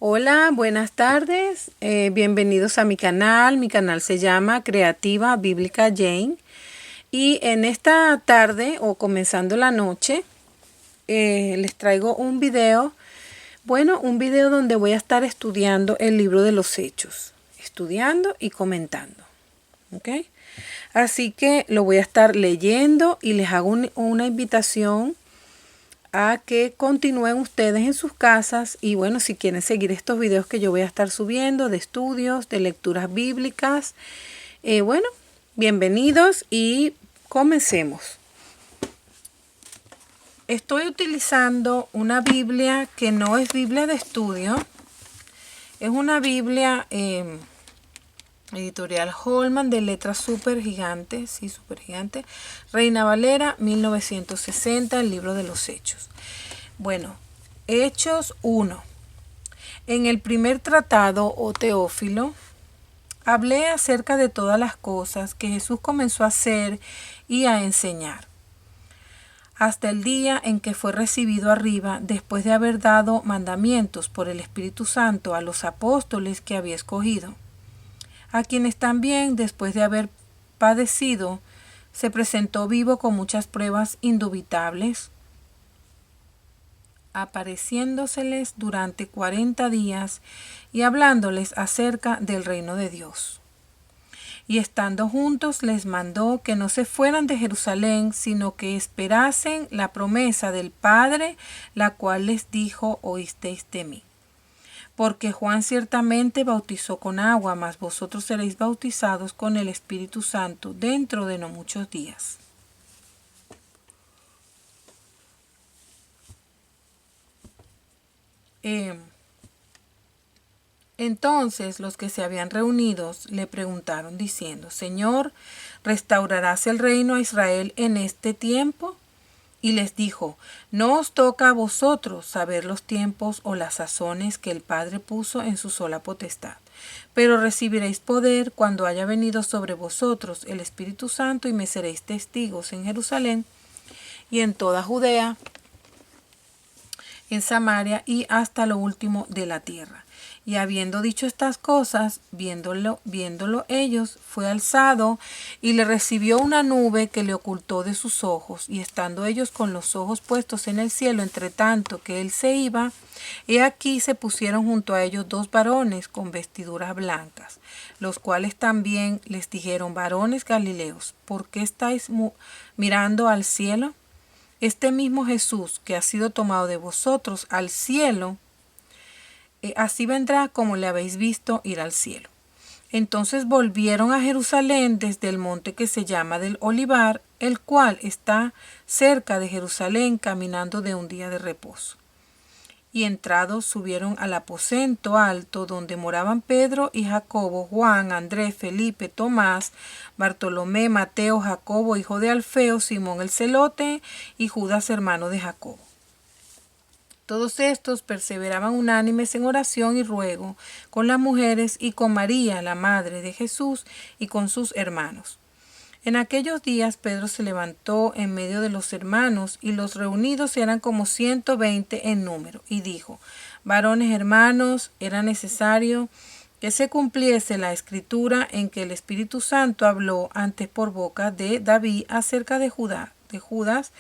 Hola, buenas tardes. Bienvenidos a mi canal. Mi canal se llama Creativa Bíblica Jane. Y en esta tarde o comenzando la noche, les traigo un video. Un video donde voy a estar estudiando el libro de los Hechos. Estudiando y comentando. ¿Ok? Así que lo voy a estar leyendo y les hago una invitación a que continúen ustedes en sus casas y bueno, si quieren seguir estos videos que yo voy a estar subiendo de estudios, de lecturas bíblicas, bienvenidos y comencemos. Estoy utilizando una Biblia que no es Biblia de estudio, es una Biblia editorial Holman de letras súper gigantes, sí, súper gigante, Reina Valera 1960, el libro de los Hechos. Bueno, Hechos 1. En el primer tratado, o Teófilo, hablé acerca de todas las cosas que Jesús comenzó a hacer y a enseñar, hasta el día en que fue recibido arriba, después de haber dado mandamientos por el Espíritu Santo a los apóstoles que había escogido, a quienes también, después de haber padecido, se presentó vivo con muchas pruebas indubitables, apareciéndoseles durante 40 días y hablándoles acerca del reino de Dios. Y estando juntos les mandó que no se fueran de Jerusalén, sino que esperasen la promesa del Padre, la cual les dijo: oísteis de mí. Porque Juan ciertamente bautizó con agua, mas vosotros seréis bautizados con el Espíritu Santo dentro de no muchos días. Entonces los que se habían reunido le preguntaron diciendo: Señor, ¿restaurarás el reino a Israel en este tiempo? Y les dijo: no os toca a vosotros saber los tiempos o las sazones que el Padre puso en su sola potestad, pero recibiréis poder cuando haya venido sobre vosotros el Espíritu Santo, y me seréis testigos en Jerusalén y en toda Judea, en Samaria y hasta lo último de la tierra. Y habiendo dicho estas cosas, viéndolo ellos, fue alzado y le recibió una nube que le ocultó de sus ojos. Y estando ellos con los ojos puestos en el cielo, entre tanto que él se iba, he aquí se pusieron junto a ellos dos varones con vestiduras blancas, los cuales también les dijeron: varones Galileos, ¿por qué estáis mirando al cielo? Este mismo Jesús que ha sido tomado de vosotros al cielo, así vendrá como le habéis visto ir al cielo. Entonces volvieron a Jerusalén desde el monte que se llama del Olivar, el cual está cerca de Jerusalén, caminando de un día de reposo. Y entrados subieron al aposento alto donde moraban Pedro y Jacobo, Juan, Andrés, Felipe, Tomás, Bartolomé, Mateo, Jacobo, hijo de Alfeo, Simón el celote y Judas, hermano de Jacobo. Todos estos perseveraban unánimes en oración y ruego con las mujeres y con María, la madre de Jesús, y con sus hermanos. En aquellos días Pedro se levantó en medio de los hermanos, y los reunidos eran como 120 en número, y dijo: varones hermanos, era necesario que se cumpliese la escritura en que el Espíritu Santo habló antes por boca de David acerca de Judas,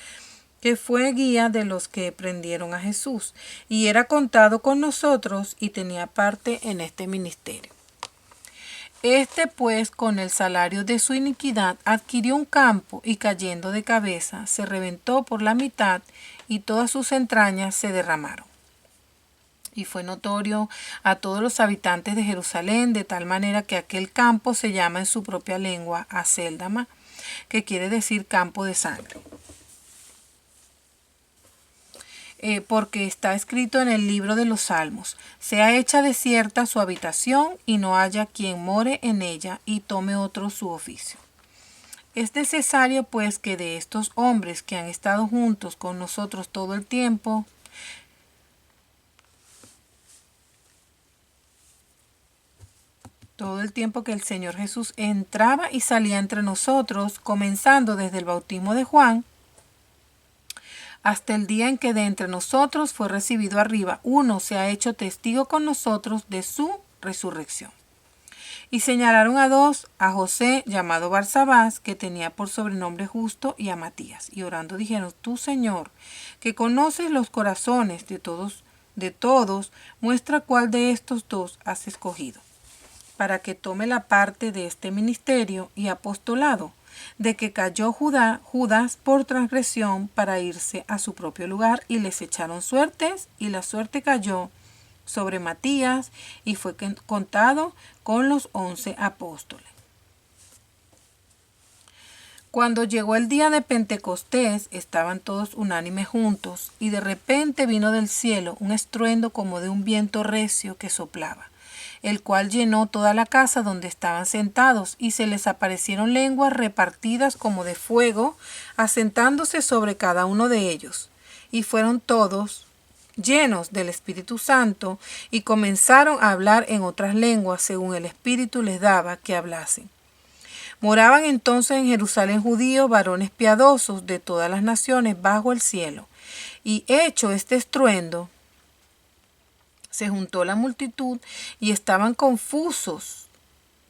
que fue guía de los que prendieron a Jesús, y era contado con nosotros y tenía parte en este ministerio. Este pues, con el salario de su iniquidad, adquirió un campo, y cayendo de cabeza, se reventó por la mitad, y todas sus entrañas se derramaron. Y fue notorio a todos los habitantes de Jerusalén, de tal manera que aquel campo se llama en su propia lengua Acéldama, que quiere decir campo de sangre. Porque está escrito en el libro de los Salmos: sea hecha desierta su habitación, y no haya quien more en ella, y tome otro su oficio. Es necesario pues que de estos hombres que han estado juntos con nosotros todo el tiempo que el Señor Jesús entraba y salía entre nosotros, comenzando desde el bautismo de Juan hasta el día en que de entre nosotros fue recibido arriba. Uno se ha hecho testigo con nosotros de su resurrección. Y señalaron a dos, a José, llamado Barsabás, que tenía por sobrenombre Justo, y a Matías. Y orando dijeron: Tú, Señor, que conoces los corazones de todos, muestra cuál de estos dos has escogido, para que tome la parte de este ministerio y apostolado, de que cayó Judas por transgresión para irse a su propio lugar, y les echaron suertes, y la suerte cayó sobre Matías, y fue contado con los 11 apóstoles. Cuando llegó el día de Pentecostés, estaban todos unánimes juntos, y de repente vino del cielo un estruendo como de un viento recio que soplaba, el cual llenó toda la casa donde estaban sentados, y se les aparecieron lenguas repartidas como de fuego, asentándose sobre cada uno de ellos. Y fueron todos llenos del Espíritu Santo, y comenzaron a hablar en otras lenguas según el Espíritu les daba que hablasen. Moraban entonces en Jerusalén judíos, varones piadosos de todas las naciones bajo el cielo. Y hecho este estruendo, se juntó la multitud y estaban confusos,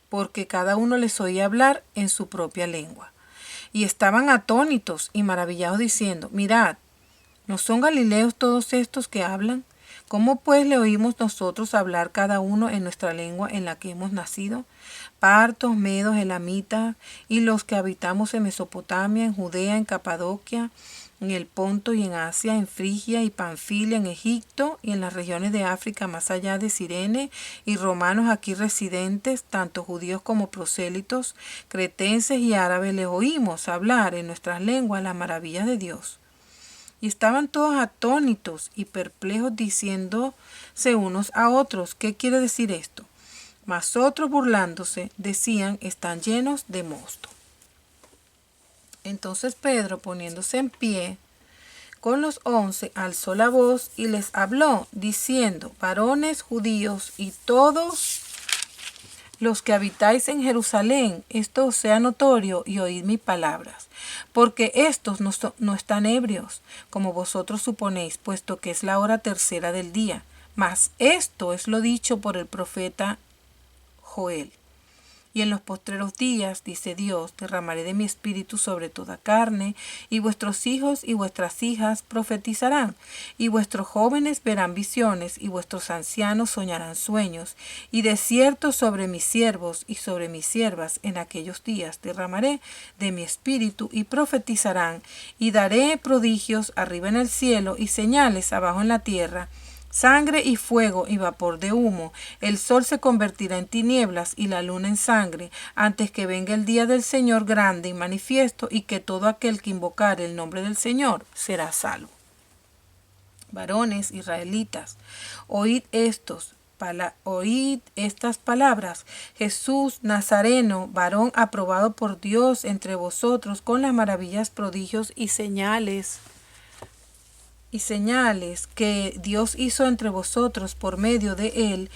porque cada uno les oía hablar en su propia lengua. Y estaban atónitos y maravillados diciendo: Mirad, ¿no son galileos todos estos que hablan? ¿Cómo pues le oímos nosotros hablar cada uno en nuestra lengua en la que hemos nacido? Partos, medos, elamitas, y los que habitamos en Mesopotamia, en Judea, en Capadocia, en el Ponto y en Asia, en Frigia y Panfilia, en Egipto y en las regiones de África más allá de Cirene, y romanos aquí residentes, tanto judíos como prosélitos, cretenses y árabes, les oímos hablar en nuestras lenguas las maravillas de Dios. Y estaban todos atónitos y perplejos, diciéndose unos a otros: ¿Qué quiere decir esto? Mas otros, burlándose, decían: Están llenos de mosto. Entonces Pedro, poniéndose en pie con los 11, alzó la voz y les habló, diciendo: Varones judíos y todos los que habitáis en Jerusalén, esto os sea notorio, y oíd mis palabras. Porque estos no están ebrios, como vosotros suponéis, puesto que es la hora tercera del día. Mas esto es lo dicho por el profeta Joel. Y en los postreros días, dice Dios, derramaré de mi espíritu sobre toda carne, y vuestros hijos y vuestras hijas profetizarán, y vuestros jóvenes verán visiones, y vuestros ancianos soñarán sueños, y de cierto sobre mis siervos y sobre mis siervas en aquellos días derramaré de mi espíritu, y profetizarán, y daré prodigios arriba en el cielo y señales abajo en la tierra, sangre y fuego y vapor de humo. El sol se convertirá en tinieblas y la luna en sangre, antes que venga el día del Señor grande y manifiesto, y que todo aquel que invocare el nombre del Señor será salvo. Varones israelitas, oíd estas palabras. Jesús Nazareno, varón aprobado por Dios entre vosotros con las maravillas, prodigios y señales que Dios hizo entre vosotros por medio de él,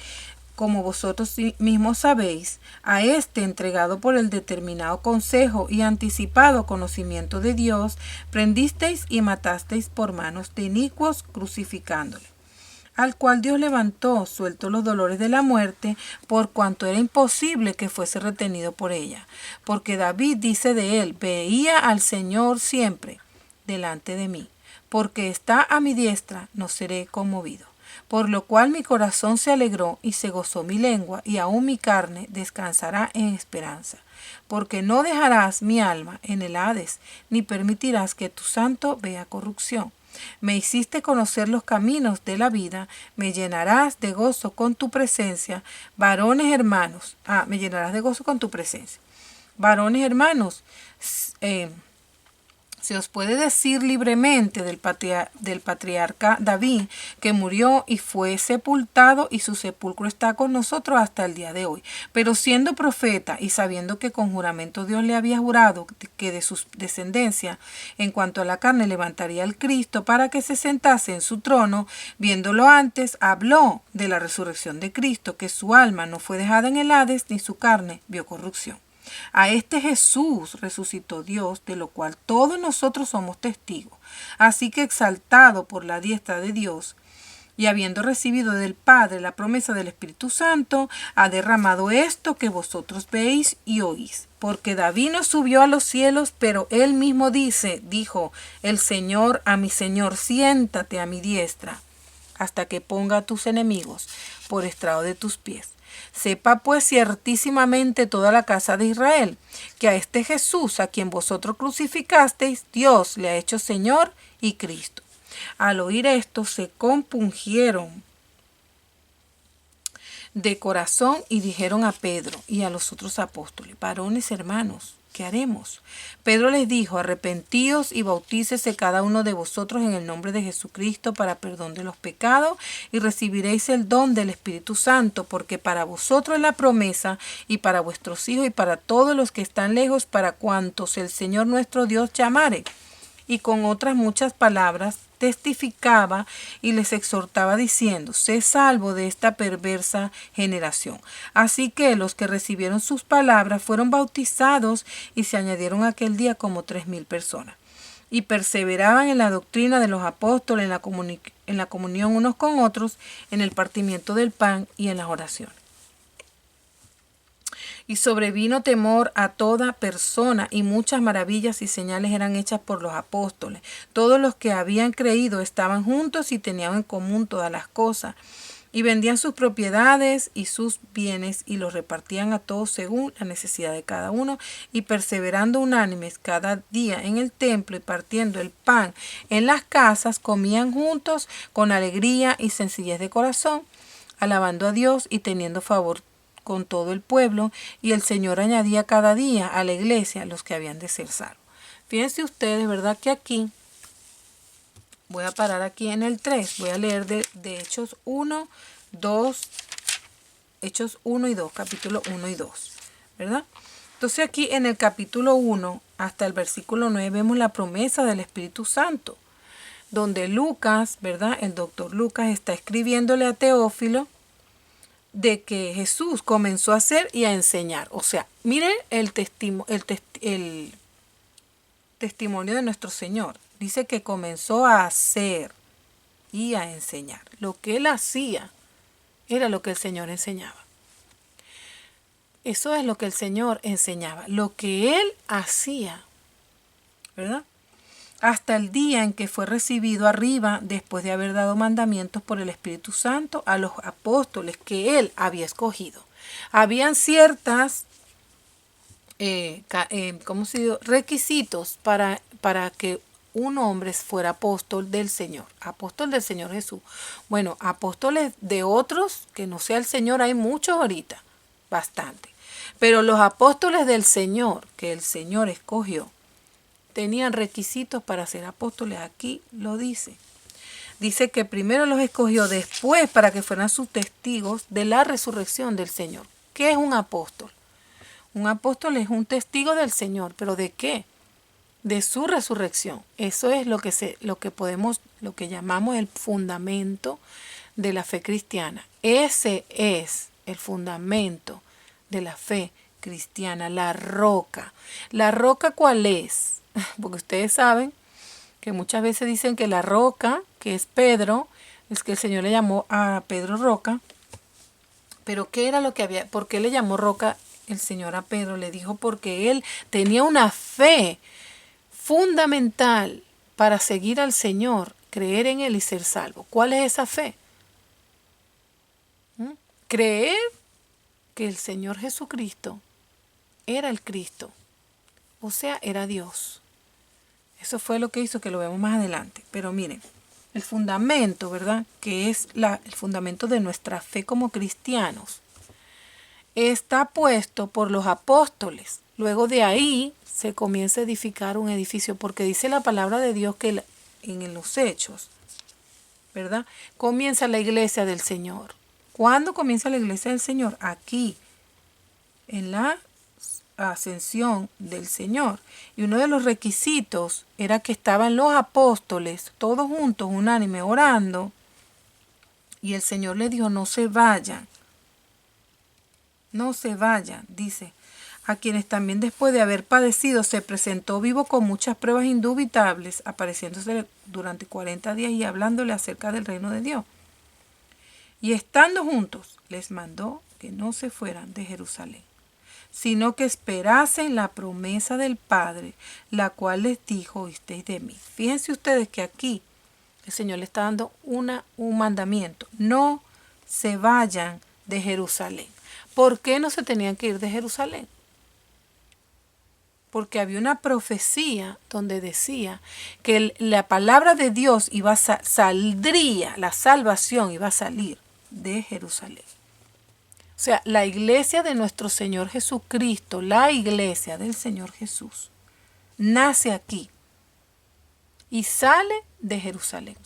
como vosotros mismos sabéis, a este entregado por el determinado consejo y anticipado conocimiento de Dios, prendisteis y matasteis por manos de inicuos, crucificándole, al cual Dios levantó, suelto los dolores de la muerte, por cuanto era imposible que fuese retenido por ella. Porque David dice de él: veía al Señor siempre delante de mí. Porque está a mi diestra, no seré conmovido. Por lo cual mi corazón se alegró y se gozó mi lengua, y aún mi carne descansará en esperanza. Porque no dejarás mi alma en el Hades, ni permitirás que tu santo vea corrupción. Me hiciste conocer los caminos de la vida, me llenarás de gozo con tu presencia, varones hermanos. Me llenarás de gozo con tu presencia. Varones hermanos, se os puede decir libremente del patriarca David, que murió y fue sepultado, y su sepulcro está con nosotros hasta el día de hoy. Pero siendo profeta y sabiendo que con juramento Dios le había jurado que de su descendencia, en cuanto a la carne, levantaría al Cristo para que se sentase en su trono, viéndolo antes, habló de la resurrección de Cristo, que su alma no fue dejada en el Hades, ni su carne vio corrupción. A este Jesús resucitó Dios, de lo cual todos nosotros somos testigos. Así que exaltado por la diestra de Dios, y habiendo recibido del Padre la promesa del Espíritu Santo, ha derramado esto que vosotros veis y oís. Porque David no subió a los cielos, pero él mismo dijo, el Señor a mi Señor, siéntate a mi diestra, hasta que ponga a tus enemigos por estrado de tus pies. Sepa pues ciertísimamente toda la casa de Israel, que a este Jesús, a quien vosotros crucificasteis, Dios le ha hecho Señor y Cristo. Al oír esto se compungieron de corazón y dijeron a Pedro y a los otros apóstoles, varones hermanos, ¿qué haremos? Pedro les dijo, arrepentíos y bautícese cada uno de vosotros en el nombre de Jesucristo para perdón de los pecados y recibiréis el don del Espíritu Santo, porque para vosotros es la promesa y para vuestros hijos y para todos los que están lejos, para cuantos el Señor nuestro Dios llamare. Y con otras muchas palabras testificaba y les exhortaba diciendo, sé salvo de esta perversa generación. Así que los que recibieron sus palabras fueron bautizados y se añadieron aquel día como 3,000 personas. Y perseveraban en la doctrina de los apóstoles, en la comunión unos con otros, en el partimiento del pan y en las oraciones. Y sobrevino temor a toda persona, y muchas maravillas y señales eran hechas por los apóstoles. Todos los que habían creído estaban juntos y tenían en común todas las cosas. Y vendían sus propiedades y sus bienes y los repartían a todos según la necesidad de cada uno. Y perseverando unánimes cada día en el templo y partiendo el pan en las casas, comían juntos con alegría y sencillez de corazón, alabando a Dios y teniendo favor con todo el pueblo, y el Señor añadía cada día a la iglesia los que habían de ser salvos. Fíjense ustedes, ¿verdad? Que aquí, voy a parar aquí en el 3, voy a leer de Hechos 1, 2, Hechos 1 y 2, capítulo 1 y 2, ¿verdad? Entonces aquí en el capítulo 1 hasta el versículo 9 vemos la promesa del Espíritu Santo, donde Lucas, ¿verdad? El doctor Lucas está escribiéndole a Teófilo de que Jesús comenzó a hacer y a enseñar. O sea, miren el testimonio de nuestro Señor. Dice que comenzó a hacer y a enseñar. Lo que él hacía era lo que el Señor enseñaba. Eso es lo que el Señor enseñaba. Lo que él hacía, ¿verdad? Hasta el día en que fue recibido arriba, después de haber dado mandamientos por el Espíritu Santo a los apóstoles que él había escogido. Habían ciertas requisitos para que un hombre fuera apóstol del Señor Jesús. Bueno, apóstoles de otros que no sea el Señor hay muchos ahorita, bastante. Pero los apóstoles del Señor, que el Señor escogió, tenían requisitos para ser apóstoles. Aquí lo dice. Dice que primero los escogió, después para que fueran sus testigos de la resurrección del Señor. ¿Qué es un apóstol? Un apóstol es un testigo del Señor, ¿pero de qué? De su resurrección. Eso es lo que llamamos el fundamento de la fe cristiana. Ese es el fundamento de la fe cristiana, la roca. ¿La roca cuál es? Porque ustedes saben que muchas veces dicen que la roca, que es Pedro, es que el Señor le llamó a Pedro roca. Pero ¿qué era lo que había? ¿Por qué le llamó roca el Señor a Pedro? Le dijo porque él tenía una fe fundamental para seguir al Señor, creer en él y ser salvo. ¿Cuál es esa fe? Creer que el Señor Jesucristo era el Cristo, o sea, era Dios. Eso fue lo que hizo, que lo vemos más adelante. Pero miren, el fundamento, ¿verdad? Que es el fundamento de nuestra fe como cristianos, está puesto por los apóstoles. Luego de ahí se comienza a edificar un edificio, porque dice la palabra de Dios que en los Hechos, ¿verdad? Comienza la iglesia del Señor. ¿Cuándo comienza la iglesia del Señor? Aquí, en la ascensión del Señor. Y uno de los requisitos era que estaban los apóstoles todos juntos, unánime, orando, y el Señor les dijo, no se vayan, dice, a quienes también después de haber padecido se presentó vivo con muchas pruebas indubitables, apareciéndose durante 40 días y hablándole acerca del reino de Dios. Y estando juntos, les mandó que no se fueran de Jerusalén, sino que esperasen la promesa del Padre, la cual les dijo: oísteis de mí. Fíjense ustedes que aquí el Señor le está dando un mandamiento: no se vayan de Jerusalén. ¿Por qué no se tenían que ir de Jerusalén? Porque había una profecía donde decía que la palabra de Dios saldría, la salvación iba a salir de Jerusalén. O sea, la iglesia de nuestro Señor Jesucristo, la iglesia del Señor Jesús, nace aquí y sale de Jerusalén.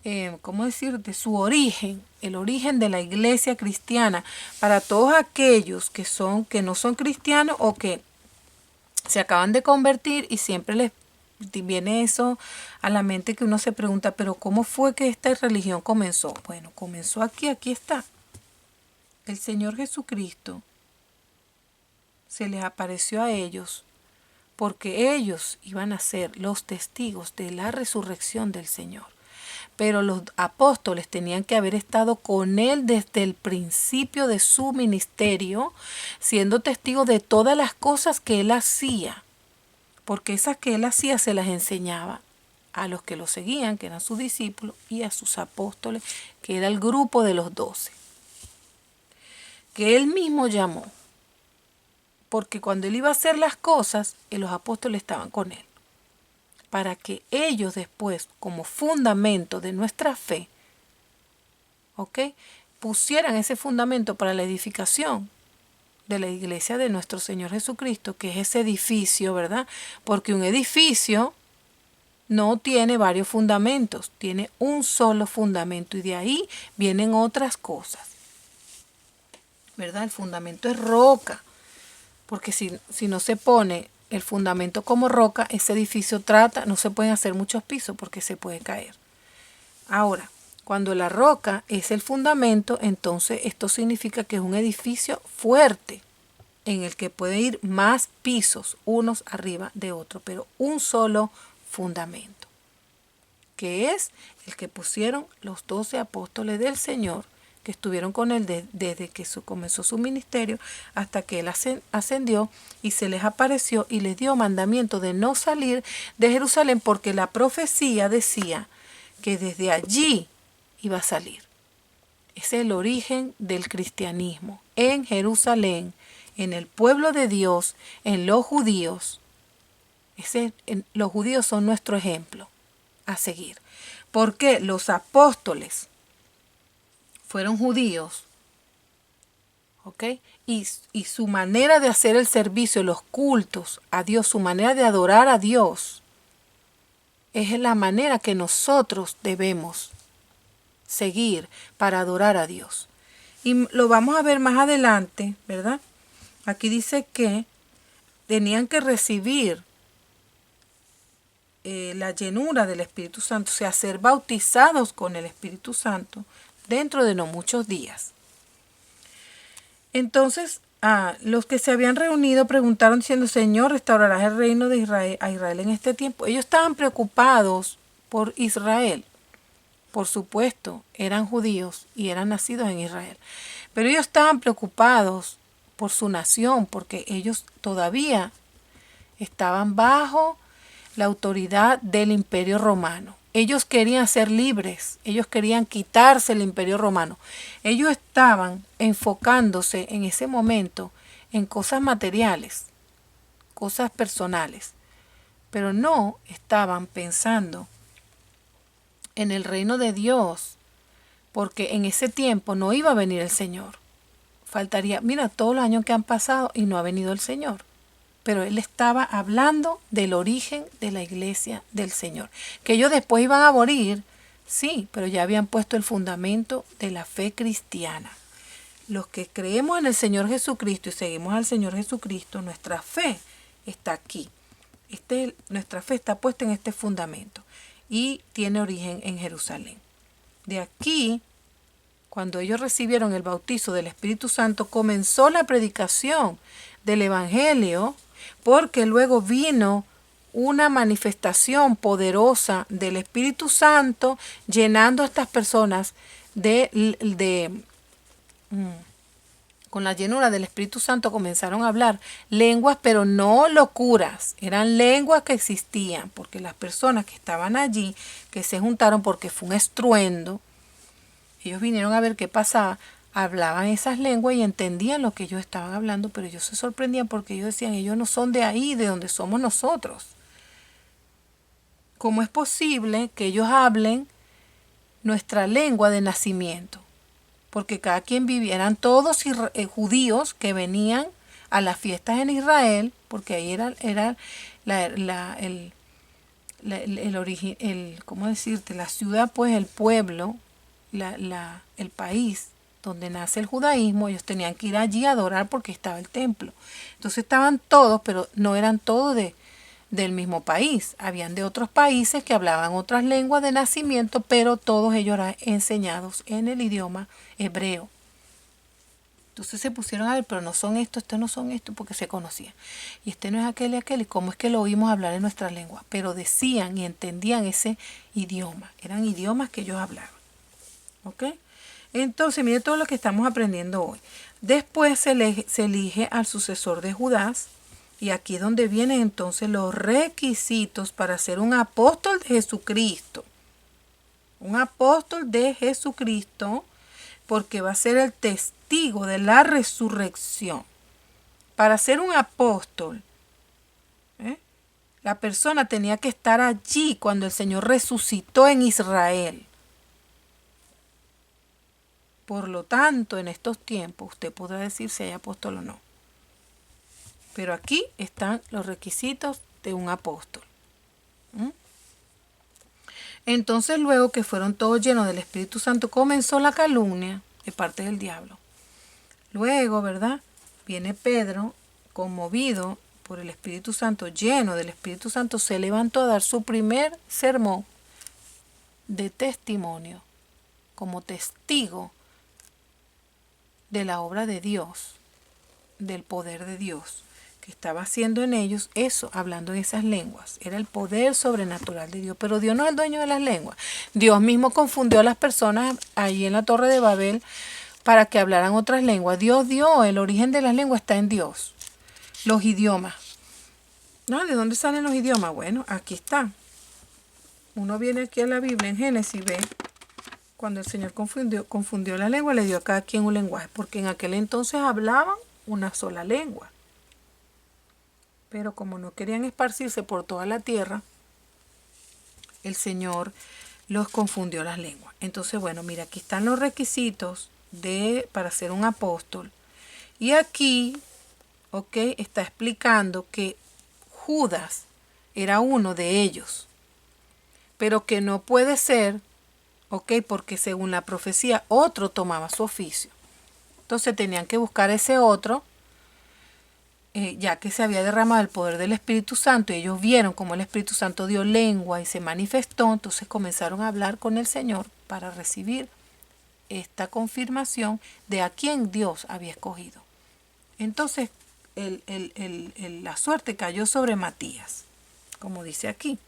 De su origen, el origen de la iglesia cristiana, para todos aquellos que no son cristianos o que se acaban de convertir y siempre les viene eso a la mente, que uno se pregunta, pero ¿cómo fue que esta religión comenzó? Bueno, comenzó aquí está. El Señor Jesucristo se les apareció a ellos porque ellos iban a ser los testigos de la resurrección del Señor. Pero los apóstoles tenían que haber estado con él desde el principio de su ministerio, siendo testigos de todas las cosas que él hacía, porque esas que él hacía se las enseñaba a los que lo seguían, que eran sus discípulos, y a sus apóstoles, que era el grupo de los 12, que él mismo llamó, porque cuando él iba a hacer las cosas, los apóstoles estaban con él, para que ellos después, como fundamento de nuestra fe, pusieran ese fundamento para la edificación de la iglesia de nuestro Señor Jesucristo, que es ese edificio, ¿verdad? Porque un edificio no tiene varios fundamentos, tiene un solo fundamento, y de ahí vienen otras cosas, ¿verdad? El fundamento es roca, porque si no se pone el fundamento como roca, ese edificio no se pueden hacer muchos pisos porque se puede caer. Ahora, cuando la roca es el fundamento, entonces esto significa que es un edificio fuerte, en el que puede ir más pisos, unos arriba de otros, pero un solo fundamento, que es el que pusieron los 12 apóstoles del Señor, que estuvieron con él desde que comenzó su ministerio hasta que él ascendió, y se les apareció y les dio mandamiento de no salir de Jerusalén, porque la profecía decía que desde allí iba a salir. Ese es el origen del cristianismo, en Jerusalén, en el pueblo de Dios, en los judíos. Los judíos son nuestro ejemplo a seguir, porque los apóstoles fueron judíos, y su manera de hacer el servicio, los cultos a Dios, su manera de adorar a Dios, es la manera que nosotros debemos seguir para adorar a Dios. Y lo vamos a ver más adelante, ¿verdad? Aquí dice que tenían que recibir la llenura del Espíritu Santo, o sea, ser bautizados con el Espíritu Santo dentro de no muchos días. Entonces, los que se habían reunido preguntaron diciendo: Señor, ¿restaurarás el reino de Israel a Israel en este tiempo? Ellos estaban preocupados por Israel. Por supuesto, eran judíos y eran nacidos en Israel. Pero ellos estaban preocupados por su nación, porque ellos todavía estaban bajo la autoridad del Imperio Romano. Ellos querían ser libres, ellos querían quitarse el Imperio Romano. Ellos estaban enfocándose en ese momento en cosas materiales, cosas personales, pero no estaban pensando en el reino de Dios, porque en ese tiempo no iba a venir el Señor. Faltaría, mira, todos los años que han pasado y no ha venido el Señor. Pero él estaba hablando del origen de la iglesia del Señor. Que ellos después iban a morir, sí, pero ya habían puesto el fundamento de la fe cristiana. Los que creemos en el Señor Jesucristo y seguimos al Señor Jesucristo, nuestra fe está aquí. Nuestra fe está puesta en este fundamento y tiene origen en Jerusalén. De aquí, cuando ellos recibieron el bautizo del Espíritu Santo, comenzó la predicación del Evangelio, porque luego vino una manifestación poderosa del Espíritu Santo llenando a estas personas con la llenura del Espíritu Santo comenzaron a hablar lenguas, pero no locuras, eran lenguas que existían, porque las personas que estaban allí, que se juntaron porque fue un estruendo, ellos vinieron a ver qué pasaba, hablaban esas lenguas y entendían lo que ellos estaban hablando, pero ellos se sorprendían porque ellos decían, ellos no son de ahí, de donde somos nosotros. ¿Cómo es posible que ellos hablen nuestra lengua de nacimiento? Porque cada quien vivía, eran todos judíos que venían a las fiestas en Israel, porque ahí era el origen, ¿cómo decirte? La ciudad, pues el pueblo, el país donde nace el judaísmo. Ellos tenían que ir allí a adorar porque estaba el templo. Entonces estaban todos, pero no eran todos del mismo país. Habían de otros países que hablaban otras lenguas de nacimiento, pero todos ellos eran enseñados en el idioma hebreo. Entonces se pusieron a ver, pero no son estos no son estos, porque se conocían. Y este no es aquel y aquel, y cómo es que lo oímos hablar en nuestra lengua. Pero decían y entendían ese idioma. Eran idiomas que ellos hablaban. ¿Ok? Entonces, mire todo lo que estamos aprendiendo hoy. Después se elige al sucesor de Judas. Y aquí es donde vienen entonces los requisitos para ser un apóstol de Jesucristo. Un apóstol de Jesucristo, porque va a ser el testigo de la resurrección. Para ser un apóstol, la persona tenía que estar allí cuando el Señor resucitó en Israel. Por lo tanto, en estos tiempos, usted podrá decir si hay apóstol o no. Pero aquí están los requisitos de un apóstol. Entonces, luego que fueron todos llenos del Espíritu Santo, comenzó la calumnia de parte del diablo. Luego, ¿verdad? Viene Pedro, conmovido por el Espíritu Santo, lleno del Espíritu Santo, se levantó a dar su primer sermón de testimonio, como testigo de la obra de Dios, del poder de Dios, que estaba haciendo en ellos eso, hablando en esas lenguas. Era el poder sobrenatural de Dios, pero Dios no es el dueño de las lenguas. Dios mismo confundió a las personas allí en la Torre de Babel para que hablaran otras lenguas. Dios dio, el origen de las lenguas está en Dios. Los idiomas. ¿No? ¿De dónde salen los idiomas? Bueno, aquí está. Uno viene aquí a la Biblia en Génesis, ve, cuando el Señor confundió la lengua, le dio a cada quien un lenguaje, porque en aquel entonces hablaban una sola lengua. Pero como no querían esparcirse por toda la tierra, el Señor los confundió las lenguas. Entonces, bueno, mira, aquí están los requisitos para ser un apóstol. Y aquí, ok, está explicando que Judas era uno de ellos, pero que no puede ser, ok, porque según la profecía, otro tomaba su oficio. Entonces tenían que buscar ese otro, ya que se había derramado el poder del Espíritu Santo, y ellos vieron cómo el Espíritu Santo dio lengua y se manifestó. Entonces comenzaron a hablar con el Señor para recibir esta confirmación de a quién Dios había escogido. Entonces la suerte cayó sobre Matías, como dice aquí.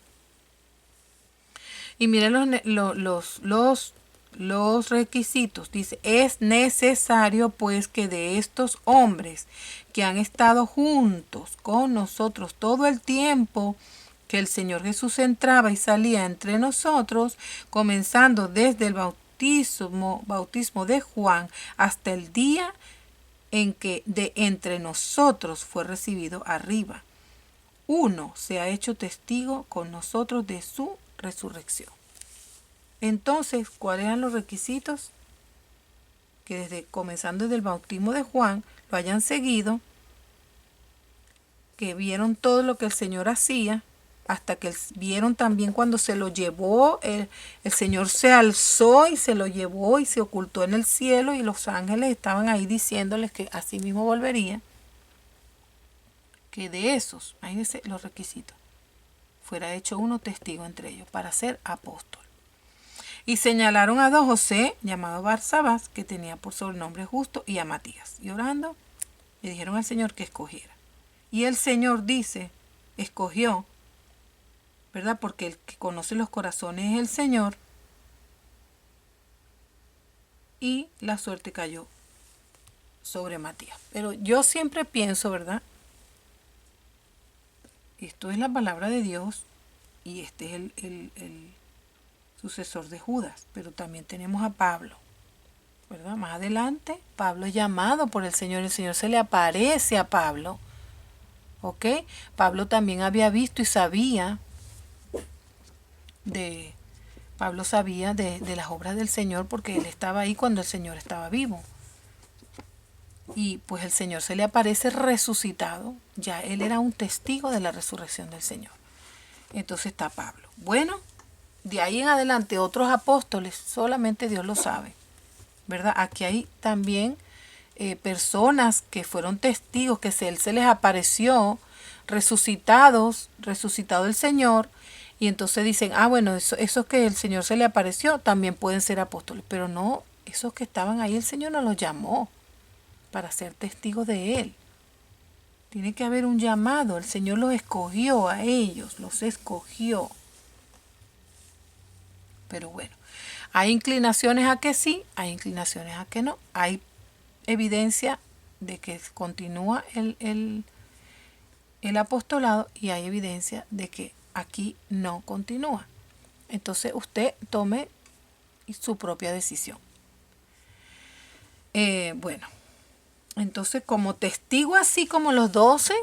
Y miren los requisitos. Dice, es necesario pues que de estos hombres que han estado juntos con nosotros todo el tiempo que el Señor Jesús entraba y salía entre nosotros, comenzando desde el bautismo de Juan hasta el día en que de entre nosotros fue recibido arriba. Uno se ha hecho testigo con nosotros de su resurrección. Entonces, ¿cuáles eran los requisitos? Que comenzando desde el bautismo de Juan, lo hayan seguido, que vieron todo lo que el Señor hacía, hasta que vieron también cuando se lo llevó, el Señor se alzó y se lo llevó y se ocultó en el cielo, y los ángeles estaban ahí diciéndoles que así mismo volvería. Que de esos, imagínense los requisitos, fuera hecho uno testigo entre ellos para ser apóstol. Y señalaron a don José, llamado Barsabás, que tenía por sobrenombre Justo, y a Matías. Y orando, le dijeron al Señor que escogiera. Y el Señor dice, escogió, ¿verdad? Porque el que conoce los corazones es el Señor. Y la suerte cayó sobre Matías. Pero yo siempre pienso, ¿verdad? Esto es la palabra de Dios y este es el sucesor de Judas. Pero también tenemos a Pablo, ¿verdad? Más adelante, Pablo es llamado por el Señor se le aparece a Pablo. ¿Ok? Pablo también había visto y sabía Pablo sabía de las obras del Señor porque él estaba ahí cuando el Señor estaba vivo. Y pues el Señor se le aparece resucitado. Ya él era un testigo de la resurrección del Señor. Entonces está Pablo. Bueno, de ahí en adelante otros apóstoles, solamente Dios lo sabe, ¿verdad? Aquí hay también personas que fueron testigos, que él se les apareció, resucitado el Señor, y entonces dicen, bueno, esos que el Señor se le apareció también pueden ser apóstoles, pero no, esos que estaban ahí el Señor no los llamó para ser testigos de Él. Tiene que haber un llamado, el Señor los escogió a ellos, los escogió. Pero bueno, hay inclinaciones a que sí, hay inclinaciones a que no. Hay evidencia de que continúa el apostolado y hay evidencia de que aquí no continúa. Entonces usted tome su propia decisión. Bueno, entonces como testigo así como los 12,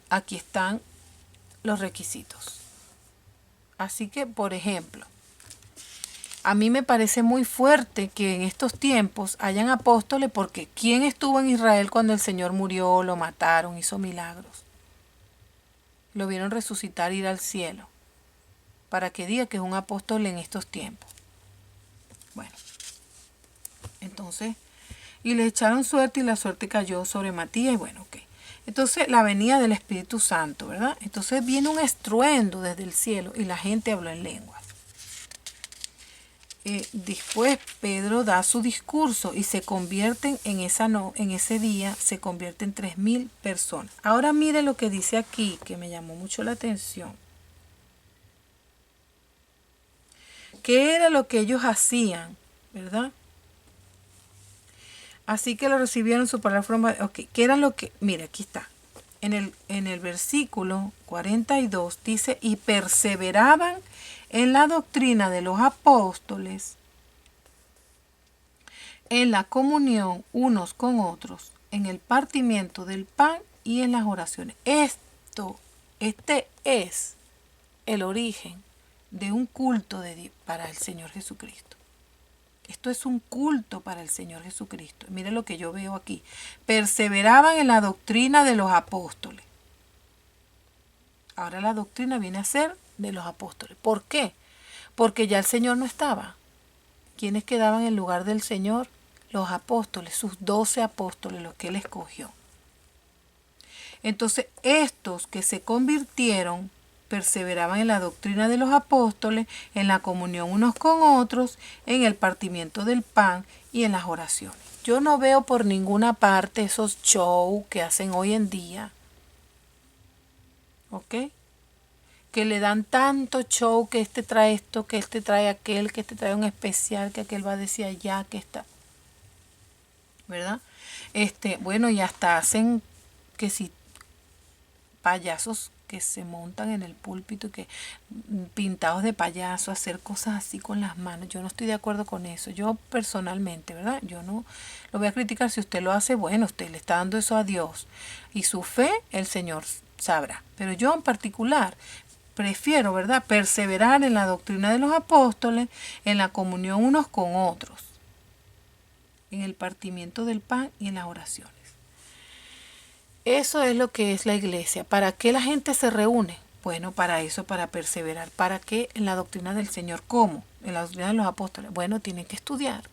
aquí están los requisitos. Así que, por ejemplo, a mí me parece muy fuerte que en estos tiempos hayan apóstoles, porque ¿quién estuvo en Israel cuando el Señor murió, lo mataron, hizo milagros? Lo vieron resucitar, ir al cielo, para que diga que es un apóstol en estos tiempos. Bueno, entonces, y le echaron suerte y la suerte cayó sobre Matías y bueno, ok. Entonces la venida del Espíritu Santo, ¿verdad? Entonces viene un estruendo desde el cielo y la gente habló en lenguas. Después Pedro da su discurso y se convierten en ese día, se convierten 3,000 personas. Ahora mire lo que dice aquí, que me llamó mucho la atención. ¿Qué era lo que ellos hacían? ¿Verdad? Así que lo recibieron su palabra. Ok, ¿qué era lo que? Mire, aquí está. En el versículo 42 dice, y perseveraban en la doctrina de los apóstoles, en la comunión unos con otros, en el partimiento del pan y en las oraciones. Este es el origen de un culto para el Señor Jesucristo. Esto es un culto para el Señor Jesucristo. Mire lo que yo veo aquí. Perseveraban en la doctrina de los apóstoles. Ahora la doctrina viene a ser de los apóstoles. ¿Por qué? Porque ya el Señor no estaba. ¿Quiénes quedaban en lugar del Señor? Los apóstoles, sus 12 apóstoles, los que Él escogió. Entonces, estos que se convirtieron perseveraban en la doctrina de los apóstoles, en la comunión unos con otros, en el partimiento del pan y en las oraciones. Yo no veo por ninguna parte esos shows que hacen hoy en día. ¿Ok? Que le dan tanto show, que este trae esto, que este trae aquel, que este trae un especial, que aquel va a decir allá, que está. ¿Verdad? Bueno, y hasta hacen que si payasos que se montan en el púlpito, que pintados de payaso, hacer cosas así con las manos. Yo no estoy de acuerdo con eso. Yo personalmente, ¿verdad? Yo no lo voy a criticar. Si usted lo hace, bueno, usted le está dando eso a Dios. Y su fe, el Señor sabrá. Pero yo en particular prefiero, ¿verdad?, perseverar en la doctrina de los apóstoles, en la comunión unos con otros, en el partimiento del pan y en las oraciones. Eso es lo que es la iglesia. ¿Para qué la gente se reúne? Bueno, para eso, para perseverar. ¿Para qué? En la doctrina del Señor. ¿Cómo? En la doctrina de los apóstoles. Bueno, tienen que estudiar.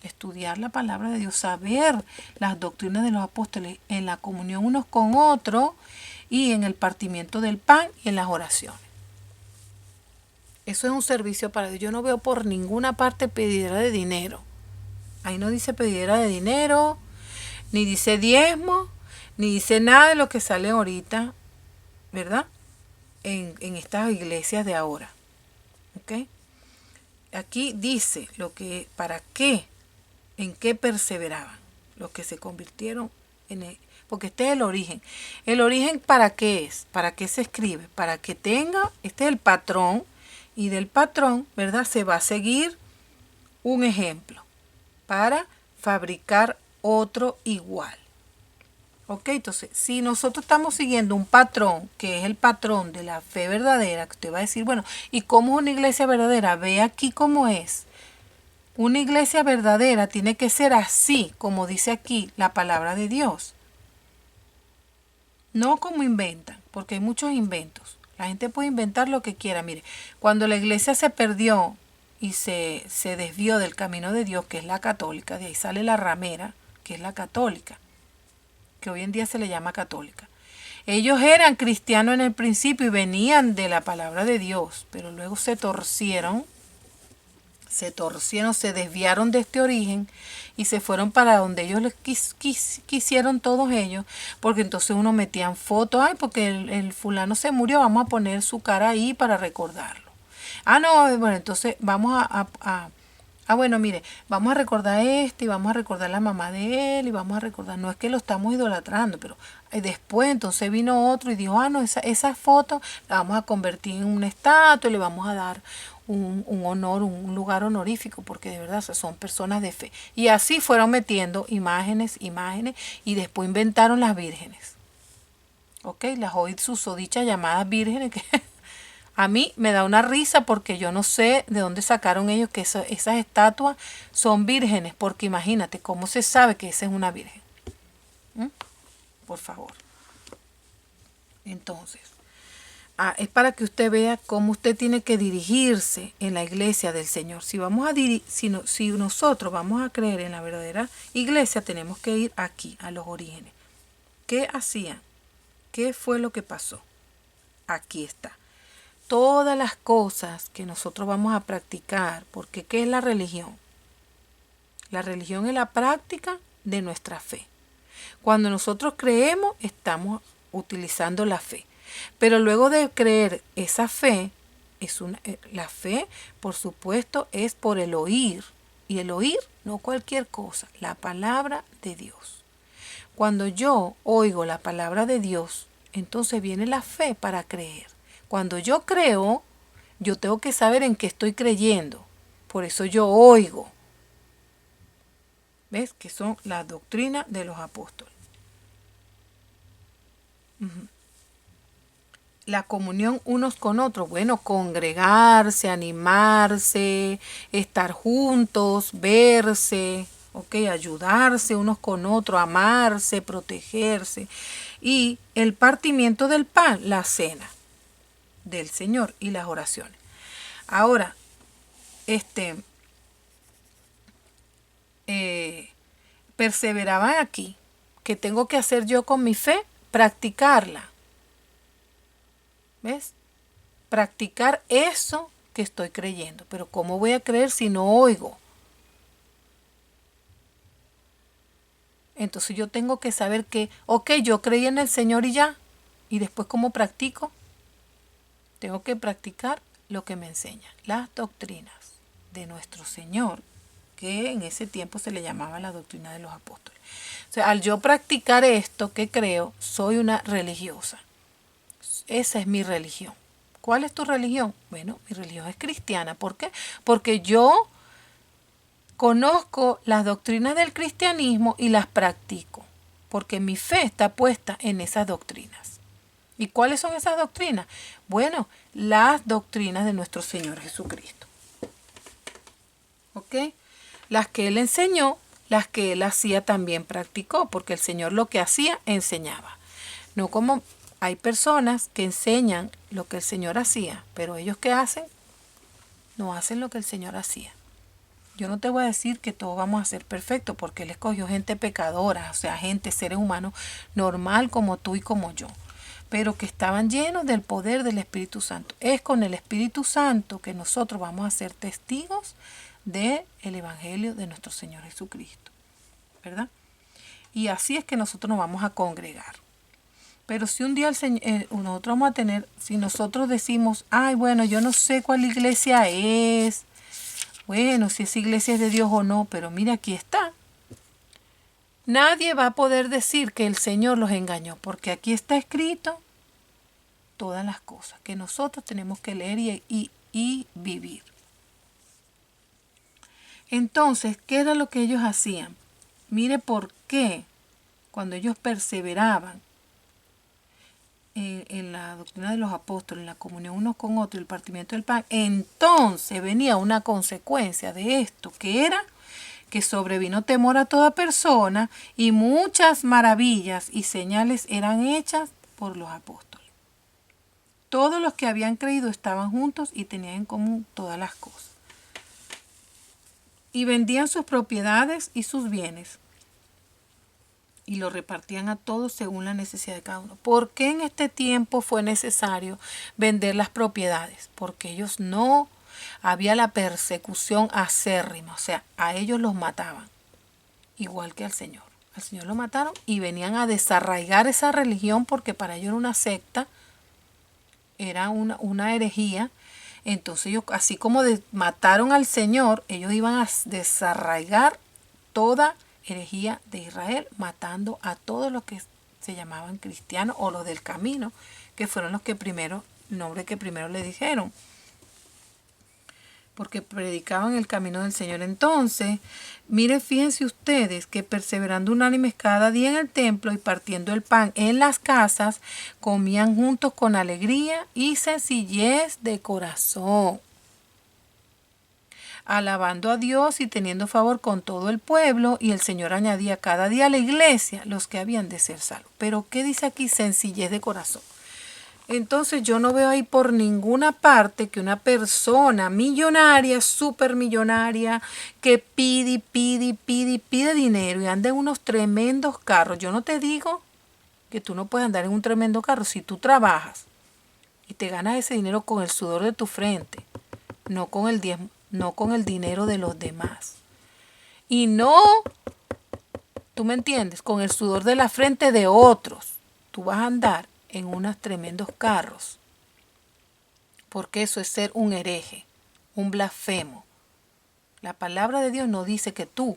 Estudiar la palabra de Dios, saber las doctrinas de los apóstoles en la comunión unos con otros y en el partimiento del pan y en las oraciones. Eso es un servicio para Dios. Yo no veo por ninguna parte pedidera de dinero. Ahí no dice pedidera de dinero, ni dice diezmo, ni dice nada de lo que sale ahorita, ¿verdad? En estas iglesias de ahora. ¿Ok? Aquí dice lo que, para qué, en qué perseveraban los que se convirtieron en él. Porque este es el origen. ¿El origen para qué es? ¿Para qué se escribe? Para que tenga, este es el patrón, y del patrón, ¿verdad? Se va a seguir un ejemplo para fabricar otro igual. Ok, entonces, si nosotros estamos siguiendo un patrón, que es el patrón de la fe verdadera, que usted va a decir, bueno, ¿y cómo es una iglesia verdadera? Ve aquí cómo es. Una iglesia verdadera tiene que ser así, como dice aquí la palabra de Dios. No como inventan, porque hay muchos inventos. La gente puede inventar lo que quiera. Mire, cuando la iglesia se perdió y se desvió del camino de Dios, que es la católica, de ahí sale la ramera, que es la católica, que hoy en día se le llama católica. Ellos eran cristianos en el principio y venían de la palabra de Dios, pero luego se torcieron, se desviaron de este origen y se fueron para donde ellos les quisieron todos ellos, porque entonces uno metían fotos, ay, porque el fulano se murió, vamos a poner su cara ahí para recordarlo. Ah, no, bueno, entonces vamos bueno, mire, vamos a recordar y vamos a recordar la mamá de él y vamos a recordar, no es que lo estamos idolatrando, pero después entonces vino otro y dijo, no, esa foto la vamos a convertir en una estatua y le vamos a dar un honor, un lugar honorífico, porque de verdad son personas de fe. Y así fueron metiendo imágenes, y después inventaron las vírgenes. Ok, las hoy susodichas llamadas vírgenes, que a mí me da una risa porque yo no sé de dónde sacaron ellos que esas estatuas son vírgenes, porque imagínate, ¿cómo se sabe que esa es una virgen? Por favor. Entonces, es para que usted vea cómo usted tiene que dirigirse en la iglesia del Señor. Si nosotros vamos a creer en la verdadera iglesia, tenemos que ir aquí, a los orígenes. ¿Qué hacían? ¿Qué fue lo que pasó? Aquí está. Todas las cosas que nosotros vamos a practicar, porque ¿qué es la religión? La religión es la práctica de nuestra fe. Cuando nosotros creemos, estamos utilizando la fe. Pero luego de creer esa fe, la fe, por supuesto, es por el oír. Y el oír, no cualquier cosa, la palabra de Dios. Cuando yo oigo la palabra de Dios, entonces viene la fe para creer. Cuando yo creo, yo tengo que saber en qué estoy creyendo. Por eso yo oigo. ¿Ves? Que son las doctrinas de los apóstoles. La comunión unos con otros. Bueno, congregarse, animarse, estar juntos, verse, ayudarse unos con otros, amarse, protegerse. Y el partimiento del pan, la cena del Señor y las oraciones. Ahora, perseveraban aquí. ¿Qué tengo que hacer yo con mi fe? Practicarla. ¿Ves? Practicar eso que estoy creyendo. Pero ¿cómo voy a creer si no oigo? Entonces yo tengo que saber que, yo creí en el Señor y ya. ¿Y después cómo practico? Tengo que practicar lo que me enseña, las doctrinas de nuestro Señor, que en ese tiempo se le llamaba la doctrina de los apóstoles. O sea, al yo practicar esto que creo, soy una religiosa. Esa es mi religión. ¿Cuál es tu religión? Bueno, mi religión es cristiana. ¿Por qué? Porque yo conozco las doctrinas del cristianismo y las practico, porque mi fe está puesta en esas doctrinas. ¿Y cuáles son esas doctrinas? Bueno, las doctrinas de nuestro Señor Jesucristo. ¿Ok? Las que Él enseñó, las que Él hacía también practicó, porque el Señor lo que hacía, enseñaba. No como hay personas que enseñan lo que el Señor hacía, pero ellos ¿qué hacen? No hacen lo que el Señor hacía. Yo no te voy a decir que todos vamos a ser perfectos, porque Él escogió gente pecadora, o sea, seres humanos normal como tú y como yo. pero que estaban llenos del poder del Espíritu Santo. Es con el Espíritu Santo que nosotros vamos a ser testigos del Evangelio de nuestro Señor Jesucristo, ¿verdad? Y así es que nosotros nos vamos a congregar. Pero si un día nosotros vamos a tener, si nosotros decimos, ay, bueno, yo no sé cuál iglesia es, bueno, si esa iglesia es de Dios o no, pero mira, aquí está. Nadie va a poder decir que el Señor los engañó, porque aquí está escrito todas las cosas que nosotros tenemos que leer y vivir. Entonces, ¿qué era lo que ellos hacían? Mire por qué cuando ellos perseveraban en la doctrina de los apóstoles, en la comunión unos con otros, el partimiento del pan, entonces venía una consecuencia de esto, que era que sobrevino temor a toda persona y muchas maravillas y señales eran hechas por los apóstoles. Todos los que habían creído estaban juntos y tenían en común todas las cosas. Y vendían sus propiedades y sus bienes y lo repartían a todos según la necesidad de cada uno. ¿Por qué en este tiempo fue necesario vender las propiedades? Porque ellos no había la persecución acérrima, o sea, a ellos los mataban, igual que al Señor. Al Señor lo mataron y venían a desarraigar esa religión porque para ellos era una secta, era una herejía. Entonces ellos, así como mataron al Señor, ellos iban a desarraigar toda herejía de Israel, matando a todos los que se llamaban cristianos o los del camino, que fueron los que primero, el nombre que primero le dijeron, porque predicaban el camino del Señor. Entonces, miren, fíjense ustedes que perseverando unánimes cada día en el templo y partiendo el pan en las casas, comían juntos con alegría y sencillez de corazón, alabando a Dios y teniendo favor con todo el pueblo, y el Señor añadía cada día a la iglesia los que habían de ser salvos. Pero ¿qué dice aquí? Sencillez de corazón. Entonces yo no veo ahí por ninguna parte que una persona millonaria, supermillonaria, que pide dinero y anda en unos tremendos carros. Yo no te digo que tú no puedes andar en un tremendo carro si tú trabajas y te ganas ese dinero con el sudor de tu frente, no con el dinero de los demás. Y no, tú me entiendes, con el sudor de la frente de otros. Tú vas a andar en unos tremendos carros, porque eso es ser un hereje, un blasfemo. La palabra de Dios no dice que tú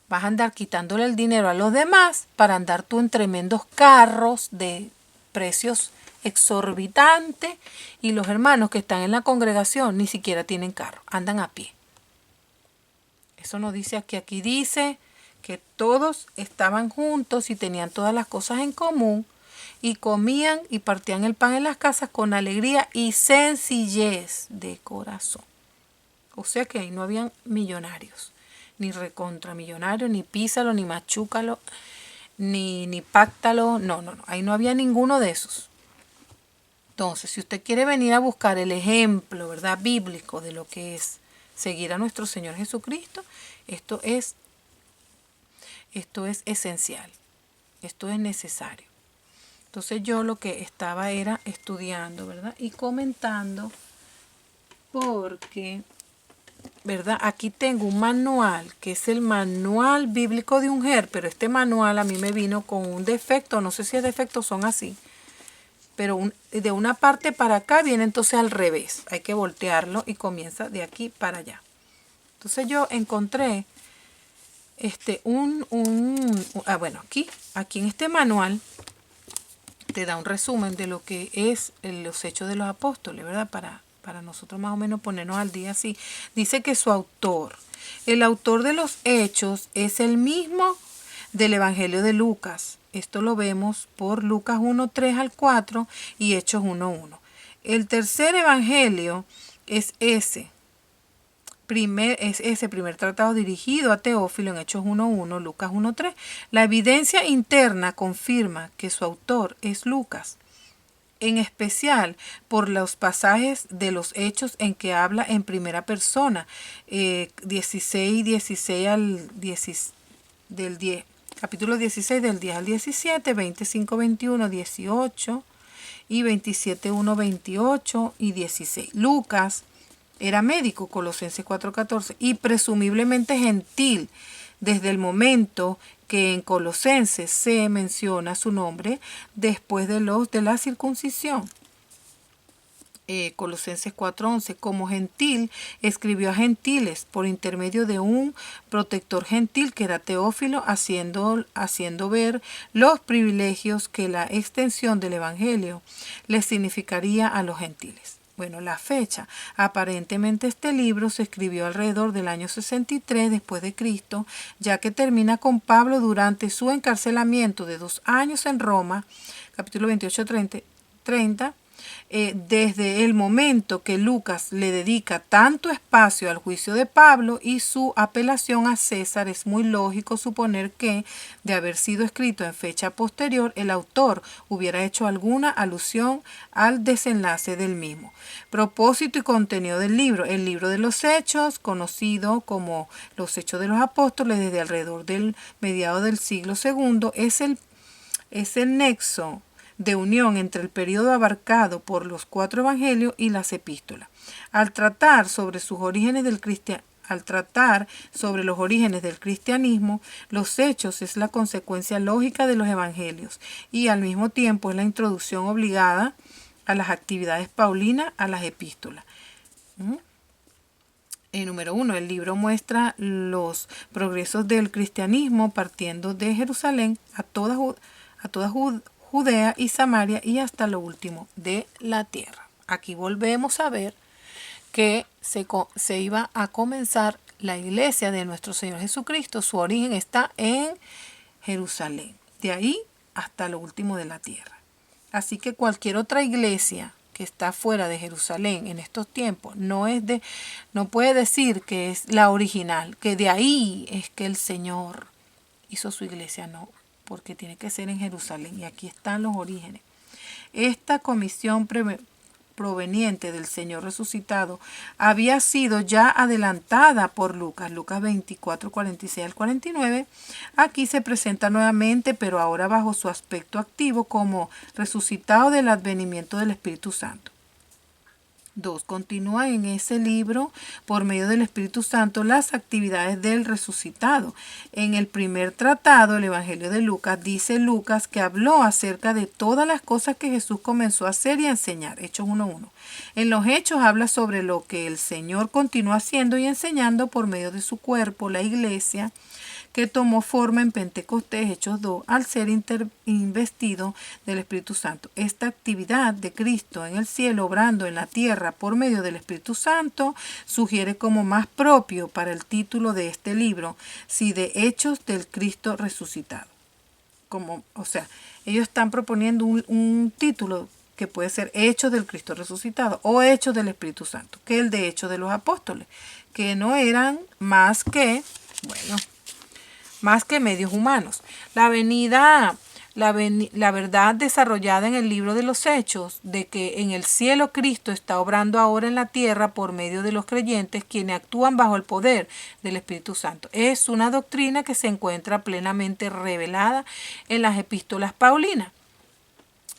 vas a andar quitándole el dinero a los demás para andar tú en tremendos carros de precios exorbitantes, y los hermanos que están en la congregación ni siquiera tienen carro, andan a pie. Eso no dice aquí. Aquí dice que todos estaban juntos y tenían todas las cosas en común, y comían y partían el pan en las casas con alegría y sencillez de corazón. O sea que ahí no habían millonarios, ni recontramillonarios, ni písalo, ni machúcalo, ni páctalo. No. Ahí no había ninguno de esos. Entonces, si usted quiere venir a buscar el ejemplo, ¿verdad?, bíblico de lo que es seguir a nuestro Señor Jesucristo, esto es esencial. Esto es necesario. Entonces yo lo que estaba era estudiando, ¿verdad?, y comentando, porque, ¿verdad?, aquí tengo un manual, que es el manual bíblico de Unger, pero este manual a mí me vino con un defecto, no sé si es defecto, son así, pero de una parte para acá viene entonces al revés, hay que voltearlo y comienza de aquí para allá. Entonces yo encontré bueno, aquí en este manual te da un resumen de lo que es los Hechos de los Apóstoles, ¿verdad? Para nosotros más o menos ponernos al día así. Dice que el autor de los Hechos es el mismo del Evangelio de Lucas. Esto lo vemos por Lucas 1:3 al 4 y Hechos 1:1. El tercer Evangelio es ese primer tratado dirigido a Teófilo en Hechos 1:1, Lucas 1:3. La evidencia interna confirma que su autor es Lucas, en especial por los pasajes de los Hechos en que habla en primera persona, 16 capítulo 16 del 10 al 17, 25, 21, 18 y 27, 1, 28 y 16. Lucas era médico, Colosenses 4:14, y presumiblemente gentil desde el momento que en Colosenses se menciona su nombre después de la circuncisión. Colosenses 4:11, como gentil escribió a gentiles por intermedio de un protector gentil que era Teófilo, haciendo ver los privilegios que la extensión del evangelio les significaría a los gentiles. Bueno, la fecha. Aparentemente este libro se escribió alrededor del año 63 después de Cristo, ya que termina con Pablo durante su encarcelamiento de 2 años en Roma, capítulo 28, 30. Desde el momento que Lucas le dedica tanto espacio al juicio de Pablo y su apelación a César, es muy lógico suponer que, de haber sido escrito en fecha posterior, el autor hubiera hecho alguna alusión al desenlace del mismo. Propósito y contenido del libro. El libro de los Hechos, conocido como los Hechos de los Apóstoles desde alrededor del mediado del siglo II, es el nexo de unión entre el periodo abarcado por los 4 evangelios y las epístolas. Al tratar sobre los orígenes del cristianismo, los Hechos es la consecuencia lógica de los evangelios y al mismo tiempo es la introducción obligada a las actividades paulinas a las epístolas. Número 1. El libro muestra los progresos del cristianismo partiendo de Jerusalén a toda Judea y Samaria y hasta lo último de la tierra. Aquí volvemos a ver que se iba a comenzar la iglesia de nuestro Señor Jesucristo. Su origen está en Jerusalén, de ahí hasta lo último de la tierra. Así que cualquier otra iglesia que está fuera de Jerusalén en estos tiempos no puede decir que es la original, que de ahí es que el Señor hizo su iglesia, no, porque tiene que ser en Jerusalén y aquí están los orígenes. Esta comisión proveniente del Señor resucitado había sido ya adelantada por Lucas 24, 46 al 49. Aquí se presenta nuevamente, pero ahora bajo su aspecto activo como resucitado del advenimiento del Espíritu Santo. 2. Continúa en ese libro, por medio del Espíritu Santo, las actividades del resucitado. En el primer tratado, el Evangelio de Lucas, dice Lucas que habló acerca de todas las cosas que Jesús comenzó a hacer y a enseñar. Hechos 1:1. En los Hechos habla sobre lo que el Señor continuó haciendo y enseñando por medio de su cuerpo, la iglesia, que tomó forma en Pentecostés, Hechos 2, al ser investido del Espíritu Santo. Esta actividad de Cristo en el cielo, obrando en la tierra por medio del Espíritu Santo, sugiere como más propio para el título de este libro, si de Hechos del Cristo resucitado. Ellos están proponiendo un título que puede ser Hechos del Cristo resucitado o Hechos del Espíritu Santo, que el de Hechos de los Apóstoles, que no eran más que medios humanos. La verdad desarrollada en el libro de los Hechos, de que en el cielo Cristo está obrando ahora en la tierra por medio de los creyentes, quienes actúan bajo el poder del Espíritu Santo. Es una doctrina que se encuentra plenamente revelada en las epístolas paulinas.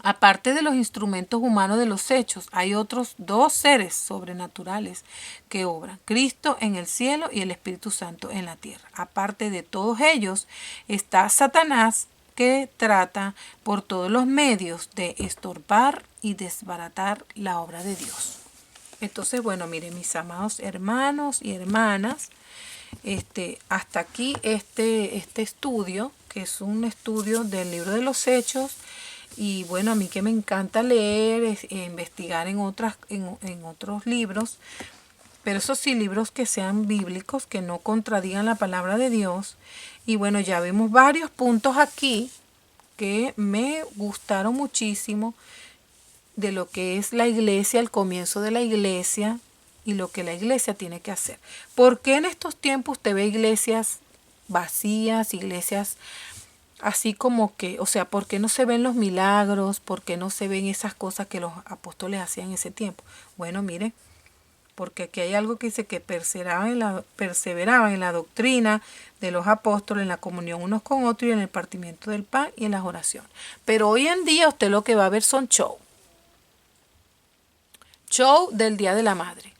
Aparte de los instrumentos humanos de los Hechos, hay otros 2 seres sobrenaturales que obran: Cristo en el cielo y el Espíritu Santo en la tierra. Aparte de todos ellos está Satanás, que trata por todos los medios de estorbar y desbaratar la obra de Dios. Entonces, bueno, miren, mis amados hermanos y hermanas, hasta aquí este estudio, que es un estudio del libro de los Hechos. Y bueno, a mí que me encanta leer, investigar en otros libros, pero eso sí, libros que sean bíblicos, que no contradigan la palabra de Dios. Y bueno, ya vemos varios puntos aquí que me gustaron muchísimo de lo que es la iglesia, el comienzo de la iglesia y lo que la iglesia tiene que hacer. ¿Por qué en estos tiempos usted ve iglesias vacías, iglesias así como que, por qué no se ven los milagros? ¿Por qué no se ven esas cosas que los apóstoles hacían en ese tiempo? Bueno, mire, porque aquí hay algo que dice que perseveraban en la doctrina de los apóstoles, en la comunión unos con otros y en el partimiento del pan y en las oraciones. Pero hoy en día usted lo que va a ver son show. show del Día de la Madre,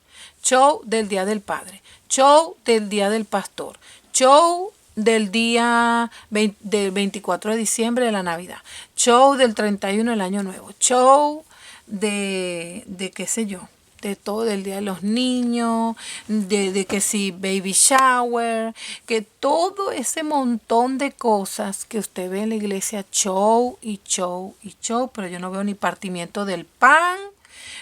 show del Día del Padre, show del Día del Pastor, show del día del 24 de diciembre de la Navidad, show del 31 del Año Nuevo, show de qué sé yo, de todo, del Día de los Niños, de que si baby shower, que todo ese montón de cosas que usted ve en la iglesia, show y show y show, pero yo no veo ni partimiento del pan,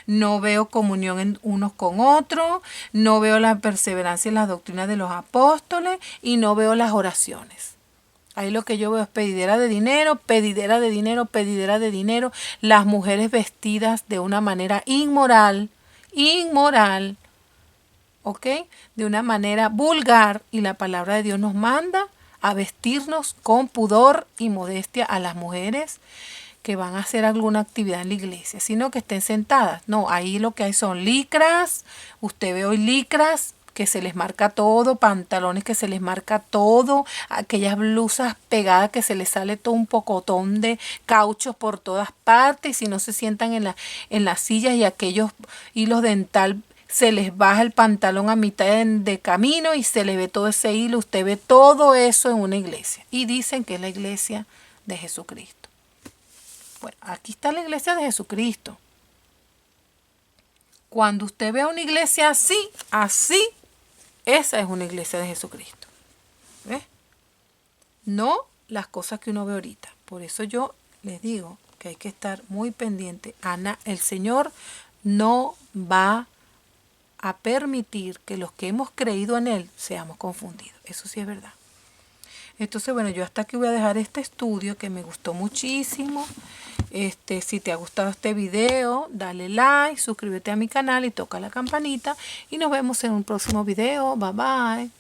no veo comunión en unos con otros, no veo la perseverancia en las doctrinas de los apóstoles y no veo las oraciones. Ahí lo que yo veo es pedidera de dinero, pedidera de dinero, pedidera de dinero, las mujeres vestidas de una manera inmoral, ¿ok? De una manera vulgar, y la palabra de Dios nos manda a vestirnos con pudor y modestia a las mujeres que van a hacer alguna actividad en la iglesia, sino que estén sentadas. No, ahí lo que hay son licras, usted ve hoy licras que se les marca todo, pantalones que se les marca todo, aquellas blusas pegadas que se les sale todo un pocotón de cauchos por todas partes, y si no se sientan en las sillas, y aquellos hilos dental se les baja el pantalón a mitad de camino y se le ve todo ese hilo. Usted ve todo eso en una iglesia y dicen que es la iglesia de Jesucristo. Bueno, aquí está la iglesia de Jesucristo. Cuando usted ve una iglesia así, esa es una iglesia de Jesucristo. ¿Ves? No las cosas que uno ve ahorita. Por eso yo les digo que hay que estar muy pendiente. Ana, el Señor no va a permitir que los que hemos creído en Él seamos confundidos. Eso sí es verdad. Entonces, bueno, yo hasta aquí voy a dejar este estudio que me gustó muchísimo. Si te ha gustado este video, dale like, suscríbete a mi canal y toca la campanita. Y nos vemos en un próximo video. Bye bye.